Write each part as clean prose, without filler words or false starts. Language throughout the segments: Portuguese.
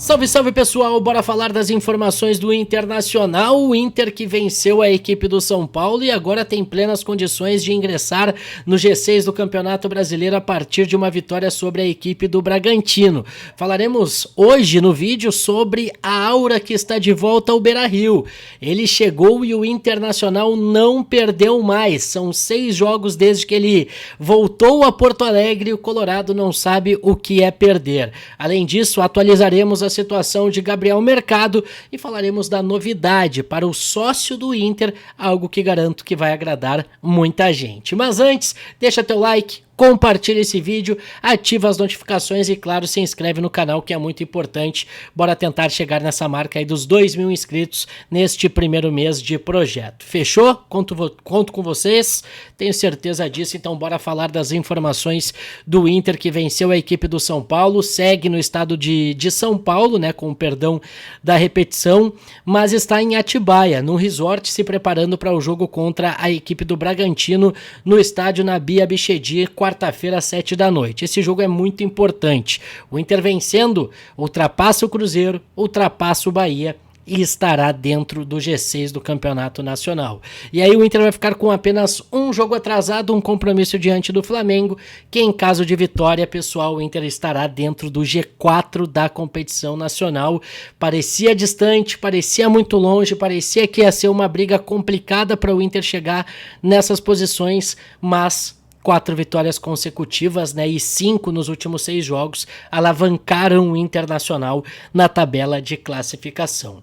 Salve, salve pessoal, bora falar das informações do Internacional, o Inter que venceu a equipe do São Paulo e agora tem plenas condições de ingressar no G6 do Campeonato Brasileiro a partir de uma vitória sobre a equipe do Bragantino. Falaremos hoje no vídeo sobre a aura que está de volta ao Beira-Rio. Ele chegou e o Internacional não perdeu mais, são 6 jogos desde que ele voltou a Porto Alegre e o Colorado não sabe o que é perder. Além disso, atualizaremos a situação de Gabriel Mercado e falaremos da novidade para o sócio do Inter, algo que garanto que vai agradar muita gente. Mas antes, deixa teu like, compartilha esse vídeo, ativa as notificações e, claro, se inscreve no canal, que é muito importante. Bora tentar chegar nessa marca aí dos 2.000 inscritos neste primeiro mês de projeto. Fechou? Conto com vocês, tenho certeza disso, então bora falar das informações do Inter que venceu a equipe do São Paulo, segue no estado de São Paulo, né, com o perdão da repetição, mas está em Atibaia, num resort, se preparando para o jogo contra a equipe do Bragantino no estádio Nabi Abichedi, quarta-feira às 7 da noite. Esse jogo é muito importante. O Inter vencendo, ultrapassa o Cruzeiro, ultrapassa o Bahia e estará dentro do G6 do Campeonato Nacional. E aí o Inter vai ficar com apenas um jogo atrasado, um compromisso diante do Flamengo, que em caso de vitória, pessoal, o Inter estará dentro do G4 da competição nacional. Parecia distante, parecia muito longe, parecia que ia ser uma briga complicada para o Inter chegar nessas posições, mas 4 vitórias consecutivas, né, e 5 nos últimos 6 jogos alavancaram o Internacional na tabela de classificação.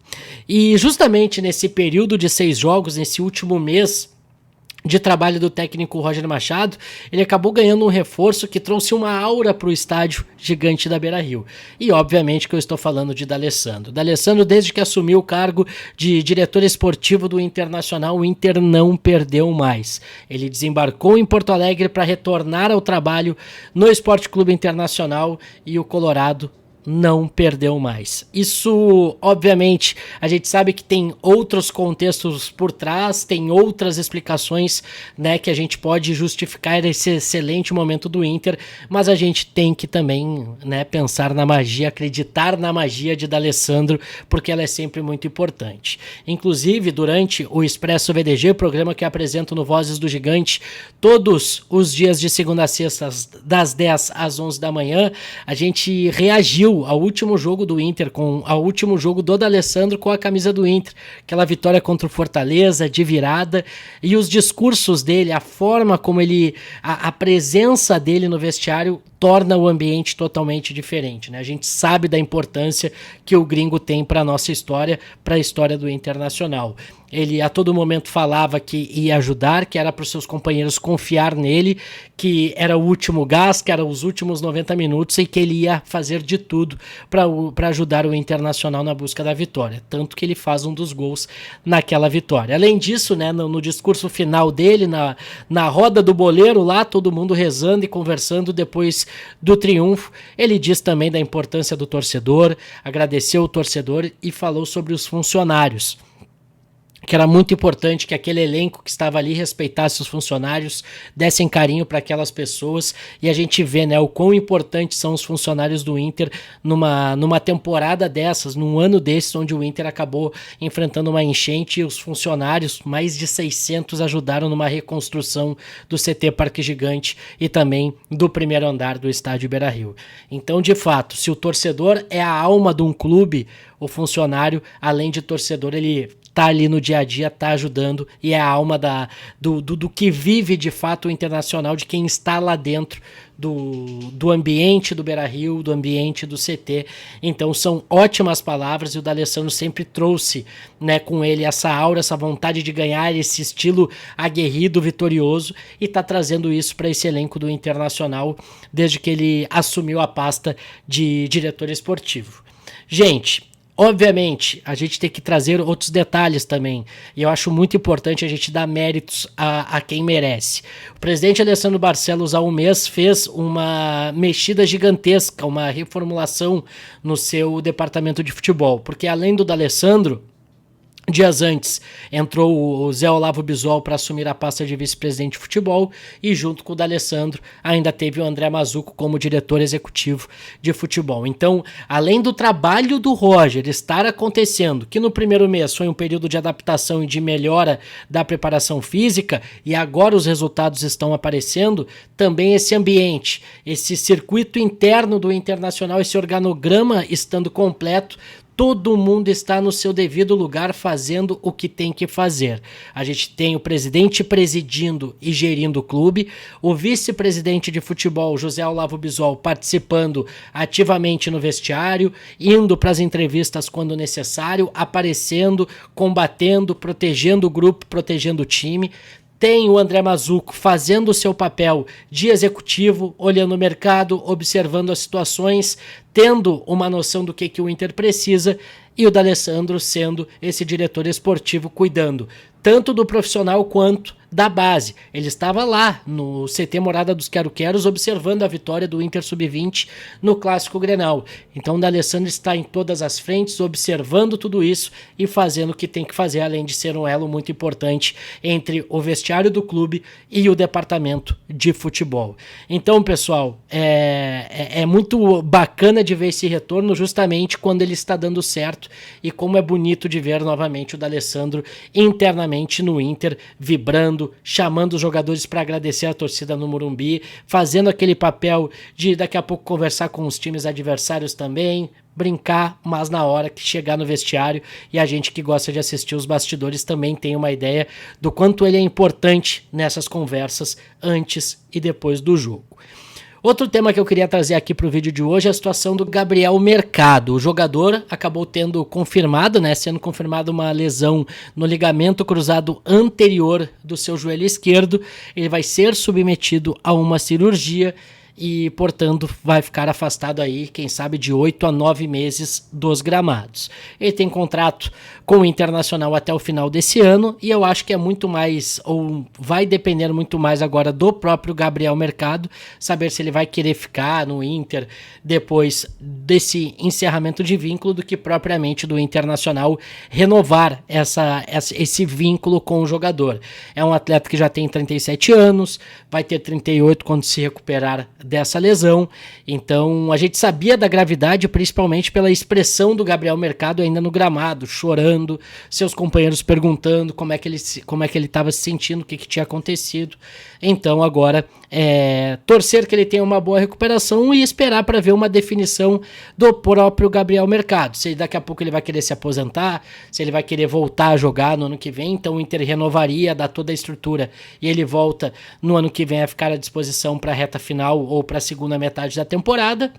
E justamente nesse período de 6 jogos, nesse último mês de trabalho do técnico Roger Machado, ele acabou ganhando um reforço que trouxe uma aura para o estádio gigante da Beira-Rio. E obviamente que eu estou falando de D'Alessandro. D'Alessandro, desde que assumiu o cargo de diretor esportivo do Internacional, o Inter não perdeu mais. Ele desembarcou em Porto Alegre para retornar ao trabalho no Esporte Clube Internacional e o Colorado não perdeu mais. Isso, obviamente, a gente sabe que tem outros contextos por trás, tem outras explicações, né, que a gente pode justificar esse excelente momento do Inter, mas a gente tem que também, né, pensar na magia, acreditar na magia de D'Alessandro, porque ela é sempre muito importante. Inclusive, durante o Expresso VDG, programa que apresento no Vozes do Gigante, todos os dias de segunda a sexta, das 10 às 11 da manhã, a gente reagiu ao último jogo do Inter, ao último jogo do D'Alessandro com a camisa do Inter, aquela vitória contra o Fortaleza de virada, e os discursos dele, a forma como ele, a presença dele no vestiário torna o ambiente totalmente diferente, né? A gente sabe da importância que o gringo tem para a nossa história, para a história do Internacional. Ele a todo momento falava que ia ajudar, que era para os seus companheiros confiar nele, que era o último gás, que eram os últimos 90 minutos e que ele ia fazer de tudo para ajudar o Internacional na busca da vitória. Tanto que ele faz um dos gols naquela vitória. Além disso, né, no discurso final dele, na roda do boleiro lá, todo mundo rezando e conversando depois do triunfo, ele diz também da importância do torcedor, agradeceu o torcedor e falou sobre os funcionários, que era muito importante que aquele elenco que estava ali respeitasse os funcionários, dessem carinho para aquelas pessoas, e a gente vê, né, o quão importantes são os funcionários do Inter numa temporada dessas, num ano desses, onde o Inter acabou enfrentando uma enchente e os funcionários, mais de 600, ajudaram numa reconstrução do CT Parque Gigante e também do primeiro andar do estádio Beira-Rio. Então, de fato, se o torcedor é a alma de um clube, o funcionário, além de torcedor, ele tá ali no dia a dia, tá ajudando e é a alma do que vive de fato o Internacional, de quem está lá dentro do ambiente do Beira-Rio, do ambiente do CT. Então são ótimas palavras e o D'Alessandro sempre trouxe, né, com ele essa aura, essa vontade de ganhar, esse estilo aguerrido, vitorioso, e tá trazendo isso para esse elenco do Internacional desde que ele assumiu a pasta de diretor esportivo. Gente, obviamente, a gente tem que trazer outros detalhes também, e eu acho muito importante a gente dar méritos a quem merece. O presidente Alessandro Barcelos, há um mês, fez uma mexida gigantesca, uma reformulação no seu departamento de futebol, porque além do D'Alessandro, Dias antes, entrou o Zé Olavo Bisol para assumir a pasta de vice-presidente de futebol e junto com o D'Alessandro ainda teve o André Mazzucco como diretor executivo de futebol. Então, além do trabalho do Roger estar acontecendo, que no primeiro mês foi um período de adaptação e de melhora da preparação física e agora os resultados estão aparecendo, também esse ambiente, esse circuito interno do Internacional, esse organograma estando completo, todo mundo está no seu devido lugar fazendo o que tem que fazer. A gente tem o presidente presidindo e gerindo o clube, o vice-presidente de futebol, José Olavo Bisol, participando ativamente no vestiário, indo para as entrevistas quando necessário, aparecendo, combatendo, protegendo o grupo, protegendo o time. Tem o André Mazzucco fazendo o seu papel de executivo, olhando o mercado, observando as situações, tendo uma noção do que o Inter precisa, e o D'Alessandro sendo esse diretor esportivo, cuidando tanto do profissional quanto da base. Ele estava lá no CT Morada dos Quero-Queros observando a vitória do Inter Sub-20 no Clássico Grenal. Então o D'Alessandro está em todas as frentes, observando tudo isso e fazendo o que tem que fazer, além de ser um elo muito importante entre o vestiário do clube e o departamento de futebol. Então, pessoal, é muito bacana de ver esse retorno justamente quando ele está dando certo e como é bonito de ver novamente o D'Alessandro internamente no Inter, vibrando, chamando os jogadores para agradecer a torcida no Morumbi, fazendo aquele papel de daqui a pouco conversar com os times adversários também, brincar, mas na hora que chegar no vestiário, e a gente que gosta de assistir os bastidores também tem uma ideia do quanto ele é importante nessas conversas antes e depois do jogo. Outro tema que eu queria trazer aqui para o vídeo de hoje é a situação do Gabriel Mercado. O jogador acabou tendo confirmado, sendo confirmada uma lesão no ligamento cruzado anterior do seu joelho esquerdo. Ele vai ser submetido a uma cirurgia e, portanto, vai ficar afastado aí, quem sabe, de 8 a 9 meses dos gramados. Ele tem contrato com o Internacional até o final desse ano e eu acho que é muito mais, ou vai depender muito mais agora do próprio Gabriel Mercado, saber se ele vai querer ficar no Inter depois desse encerramento de vínculo do que propriamente do Internacional renovar esse vínculo com o jogador. É um atleta que já tem 37 anos, vai ter 38 quando se recuperar dessa lesão, então a gente sabia da gravidade principalmente pela expressão do Gabriel Mercado ainda no gramado, chorando, seus companheiros perguntando como é que ele estava se sentindo, o que tinha acontecido. Então agora torcer que ele tenha uma boa recuperação e esperar para ver uma definição do próprio Gabriel Mercado, se daqui a pouco ele vai querer se aposentar, se ele vai querer voltar a jogar no ano que vem. Então o Inter renovaria, dá toda a estrutura e ele volta no ano que vem a ficar à disposição para a reta final ou para a segunda metade da temporada,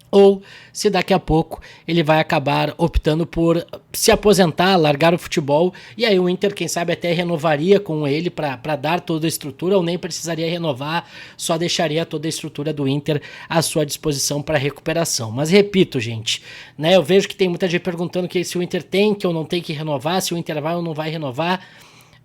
ou se daqui a pouco ele vai acabar optando por se aposentar, largar o futebol, e aí o Inter, quem sabe, até renovaria com ele para dar toda a estrutura, ou nem precisaria renovar, só deixaria toda a estrutura do Inter à sua disposição para recuperação. Mas repito, gente, eu vejo que tem muita gente perguntando se o Inter tem que ou não tem que renovar, se o Inter vai ou não vai renovar.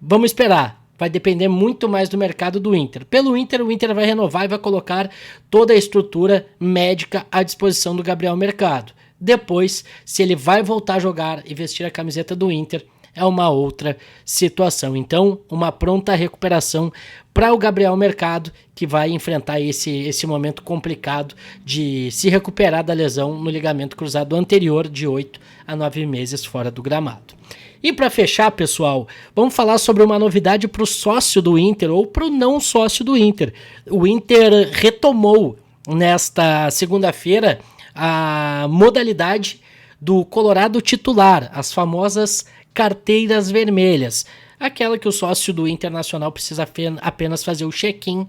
Vamos esperar. Vai depender muito mais do mercado do Inter. Pelo Inter, o Inter vai renovar e vai colocar toda a estrutura médica à disposição do Gabriel Mercado. Depois, se ele vai voltar a jogar e vestir a camiseta do Inter, é uma outra situação. Então, uma pronta recuperação para o Gabriel Mercado, que vai enfrentar esse momento complicado de se recuperar da lesão no ligamento cruzado anterior de 8 a 9 meses fora do gramado. E para fechar, pessoal, vamos falar sobre uma novidade para o sócio do Inter ou para o não sócio do Inter. O Inter retomou nesta segunda-feira a modalidade do Colorado titular, as famosas carteiras vermelhas, aquela que o sócio do Internacional precisa apenas fazer o check-in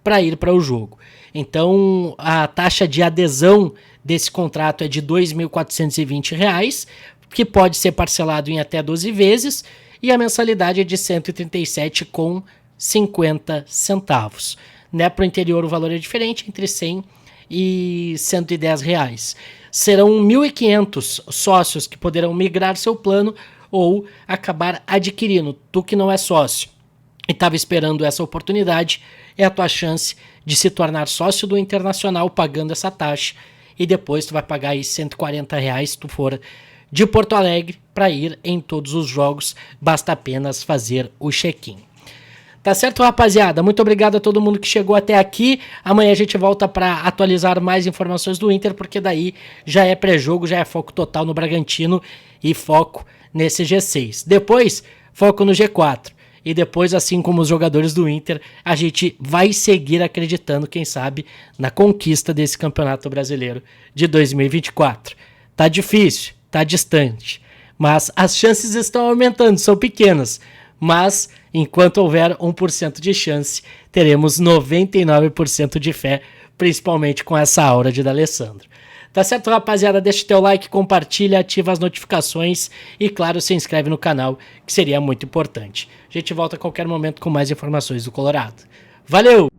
para ir para o jogo. Então, a taxa de adesão desse contrato é de R$ 2.420, que pode ser parcelado em até 12 vezes, e a mensalidade é de R$ 137,50. Para o interior o valor é diferente, entre 100 e R$ 110 reais. Serão 1.500 sócios que poderão migrar seu plano ou acabar adquirindo. Tu que não é sócio e estava esperando essa oportunidade, é a tua chance de se tornar sócio do Internacional pagando essa taxa, e depois tu vai pagar aí R$ 140 se tu for de Porto Alegre para ir em todos os jogos, basta apenas fazer o check-in. Tá certo, rapaziada? Muito obrigado a todo mundo que chegou até aqui. Amanhã a gente volta para atualizar mais informações do Inter, porque daí já é pré-jogo, já é foco total no Bragantino e foco nesse G6. Depois, foco no G4. E depois, assim como os jogadores do Inter, a gente vai seguir acreditando, quem sabe, na conquista desse Campeonato Brasileiro de 2024. Tá difícil, tá distante, mas as chances estão aumentando, são pequenas. Mas, enquanto houver 1% de chance, teremos 99% de fé, principalmente com essa aura de D'Alessandro. Tá certo, rapaziada? Deixa teu like, compartilha, ativa as notificações e, claro, se inscreve no canal, que seria muito importante. A gente volta a qualquer momento com mais informações do Colorado. Valeu!